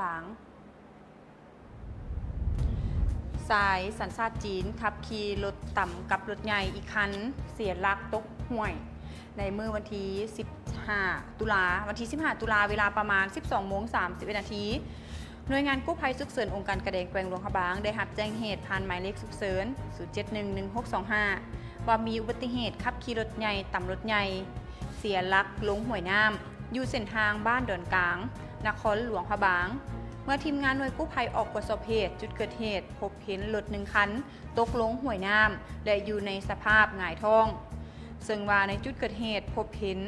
บางสายสัญชาติจีนขับขี่รถต่ำกับรถใหญ่อีกคันเสียหลักตกห้วยในเมื่อวันที่15 ตุลาเวลาประมาณ 12:31 นาทีหน่วยงานกู้ภัยฉุกเฉินองค์การกระเดงแกวงหลวงพะบางได้รับแจ้งเหตุผ่านหมายเลขฉุกเฉิน0711-625ว่ามีอุบัติเหตุขับขี่รถใหญ่ต่ำรถใหญ่เสียหลักลงห้วยน้ำอยู่เส้นทางบ้านดอนกลางนครหลวงพะบางเมื่อทีมงานหน่วยกู้ภัยออกตรวจสอบเหตุจุดเกิดเหตุพบเห็นรถ1 คันตกลงห้วยน้ำและอยู่ในสภาพหงายท้องซึ่งว่าในจุดเกิดเหตุพบเห็น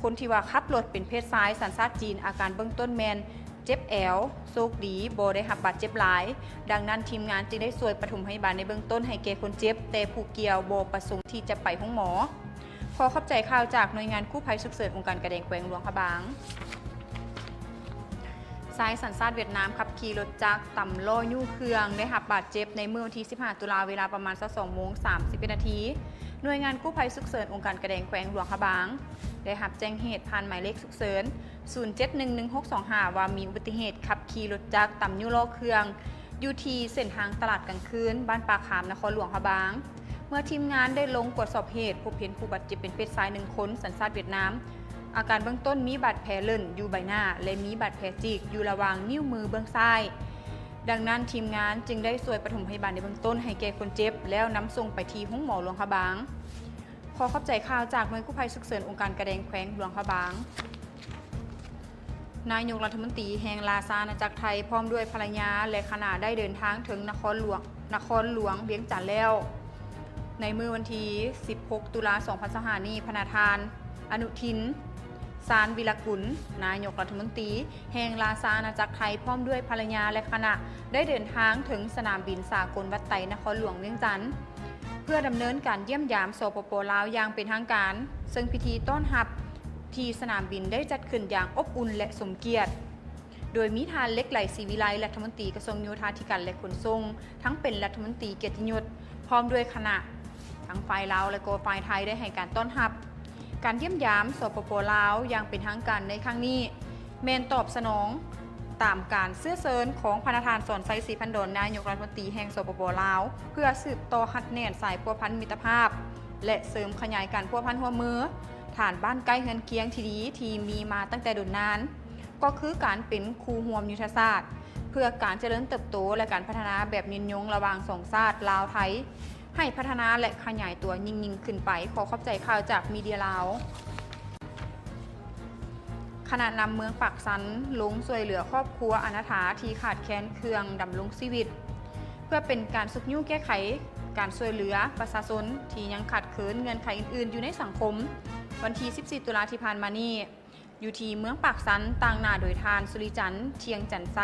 คนที่ว่าขับรถเป็นเพศชายสัญชาติจีนอาการเบื้องต้นแมนเจ็บแอวโชคดีบ่ได้รับบาดเจ็บหลายดังนั้นทีมงานจึงได้ช่วยปฐมพยาบาลในเบื้องต้นให้แก่คนเจ็บแต่ผู้เกี่ยวบ่ประสงค์ที่จะไปห้องหมอขอขอบใจข่าวจากหน่วยงานกู้ภัยฉุกเฉินองค์การกระเดงแกวงหลวงพะบางชายสัญชาติเวียดนามขับขี่รถจักรต่ำล้อยู่เครื่องได้รับบาดเจ็บในเมื่อวันที่15 ตุลาเวลาประมาณ 2:31 นาทีหน่วยงานกู้ภัยฉุกเฉินองค์การกระเดงแกวงหลวงพะบางได้รับแจ้งเหตุผ่านหมายเลขฉุกเฉิน0711-625ว่ามีอุบัติเหตุขับขี่รถจักรต่ำยู่ล้อเครื่องอยู่ที่เส้นทางตลาดกลางคืนบ้านปาขามนครหลวงพะบางเมื่อทีมงานได้ลงตรวจสอบเหตุพบเห็นผู้บาดเจ็บเป็นเพศชาย1 คนสัญชาติเวียดนามอาการเบื้องต้นมีบาดแผลเลิ่นอยู่ใบหน้าและมีบาดแผลจิกอยู่ระหว่างนิ้วมือเบื้องซ้ายดังนั้นทีมงานจึงได้ช่วยปฐมพยาบาลในเบื้องต้นให้แก่คนเจ็บแล้วนำส่งไปที่ห้องหมอหลวงพะบางขอขอบใจข่าวจากหน่วยกู้ภัยฉุกเฉินองค์การกระเดงแขวงหลวงพะบางนายกรัฐมนตรีแห่งลาซาอาณาจักรไทยพร้อมด้วยภรรยาและคณะได้เดินทางถึงนครหลวงเวียงจันทน์แล้วในมื้อวันที่16 ตุลาคม 2025 นี้พระประธานอนุทินสารวิรกุลนายกรัฐมนตรีแห่งลาซาอาณาจักรไทยพร้อมด้วยภรรยาและคณะได้เดินทางถึงสนามบินสากลวัดไตนครหลวงเวียงจันทน์เพื่อดำเนินการเยี่ยมยามสปป.ลาวอย่างเป็นทางการซึ่งพิธีต้อนรับที่สนามบินได้จัดขึ้นอย่างอบอุ่นและสมเกียรติโดยมีทานเล็กไหลศรีวิไลรัฐมนตรีกระทรวงโยธาธิการและขนส่งทั้งเป็นรัฐมนตรีเกียรติยศพร้อมด้วยคณะทั้งฝ่ายลาวและก็ฝ่ายไทยได้ให้การต้อนรับการเยี่ยมยามสปป.ลาวอย่างเป็นทางการในครั้งนี้แมนตอบสนองตามการเสื้อเซินของพระประธานสอนไซศรีพันดลนายกรัฐมนตรีแห่งสปป.ลาวเพื่อสืบต่อหัดแน่นสายพัวพันมิตรภาพและเสริมขยายการพัวพันหัวมือฐานบ้านใกล้เฮือนเคียงที่ดีที่มีมาตั้งแต่ดุนนานก็คือการเป็นคู่ร่วมยุทธศาสตร์เพื่อการเจริญเติบโตและการพัฒนาแบบยืนยงระหว่างสองชาติลาวไทยให้พัฒนาและขยายตัวยิ่งขึ้นไปขอขอบใจข่าวจากมีเดียลาวขณะนำเมืองปากสันลงช่วยเหลือครอบครัวอนาถาที่ขาดแคลนเครื่องดำรงชีวิตเพื่อเป็นการสุกยุ่งแก้ไขการช่วยเหลือประชาชนที่ยังขาดเขินเงื่อนไขอื่นๆอยู่ในสังคมวันที่14 ตุลาที่ผ่านมานี้อยู่ที่เมืองปากสันต่างหน้าโดยทานสุริจันทร์เทียงจันไซ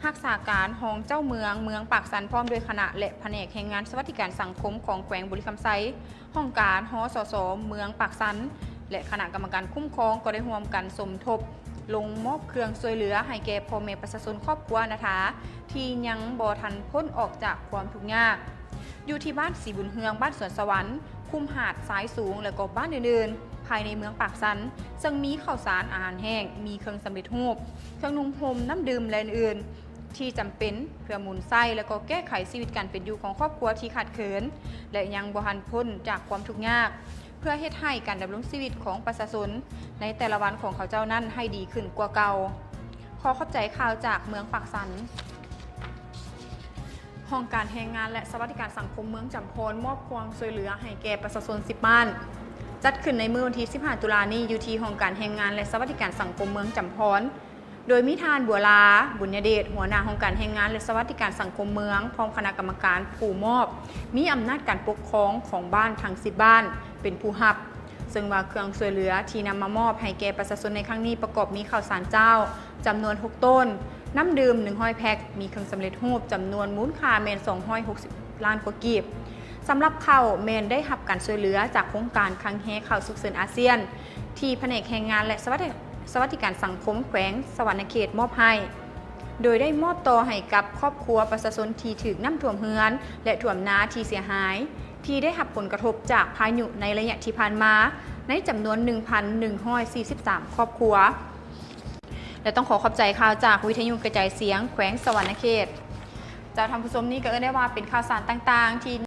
รักษาการรองเจ้าเมืองปากสันพร้อมโดยคณะและแผนกแรงงานสวัสดิการสังคมของแขวงบุรีคำไซห้องการหสสเมืองปากสันและคณะกรรมการคุ้มครองก็ได้ร่วมกันสมทบลงมอบเครื่องช่วยเหลือให้แก่พ่อแม่ประชาชนครอบครัวนะคะที่ยังบ่ทันพ้นออกจากความทุกข์ยากอยู่ที่บ้านสีบุญเฮืองบ้านสวนสวรรค์คุ้มหาดสายสูงและก็บ้านอื่นๆภายในเมืองปากสันซึ่งมีข้าวสารอาหารแห้งมีเครื่องสำเร็จรูปเครื่องนุ่งห่มน้ำดื่มและอื่นที่จำเป็นเพื่อหมุนไส้และก็แก้ไขชีวิตการเป็นอยู่ของครอบครัวที่ขาดเขินและยังบ่ทันพ้นจากความทุกข์ยากเพื่อเฮ็ดให้การดำรงชีวิตของประชาชนในแต่ละวันของเขาเจ้านั้นให้ดีขึ้นกว่าเก่าขอขอบใจข่าวจากเมืองปากสันห้องการแรงงานและสวัสดิการสังคมเมืองจำพรมอบความช่วยเหลือให้แก่ประชาชน10 บ้านจัดขึ้นในมื้อวันที่15 ตุลาคมนี้อยู่ที่ห้องการแรงงานและสวัสดิการสังคมเมืองจำพรโดยมีทานบัวลาบุญญเดชหัวหน้าห้องการแรงงานและสวัสดิการสังคมเมืองพร้อมคณะกรรมการผู้มอบมีอำนาจการปกครองของบ้านทั้ง10 บ้านเป็นผู้รับซึ่งว่าเครื่องช่วยเหลือที่นำมามอบให้แก่ประชาชนในครั้งนี้ประกอบมีข้าวสารเจ้าจำนวน6 ต้นน้ำดื่ม100 แพ็คมีเครื่องสำเร็จรูปจำนวนมูลค่าแมน260 ล้านกว่ากีบสำหรับข้าวแมนได้รับการช่วยเหลือจากโครงการคลังแฮข้าวสุขเสริญอาเซียนที่แผนกแรงงานและสวัสดิการสังคมแขวงสวรรณเขตมอบให้โดยได้มอบต่อให้กับครอบครัวประชาชนที่ถูกน้ำท่วมเฮือนและท่วมนาที่เสียหายที่ได้รับผลกระทบจากพายุในระยะที่ผ่านมาในจำนวน 1,143 ครอบครัว และต้องขอขอบใจข่าวจากวิทยุกระจายเสียงแขวงสวรรณเขตจะทำผู้ชมนี่ก็ได้ว่าเป็นข่าวสารต่างๆที่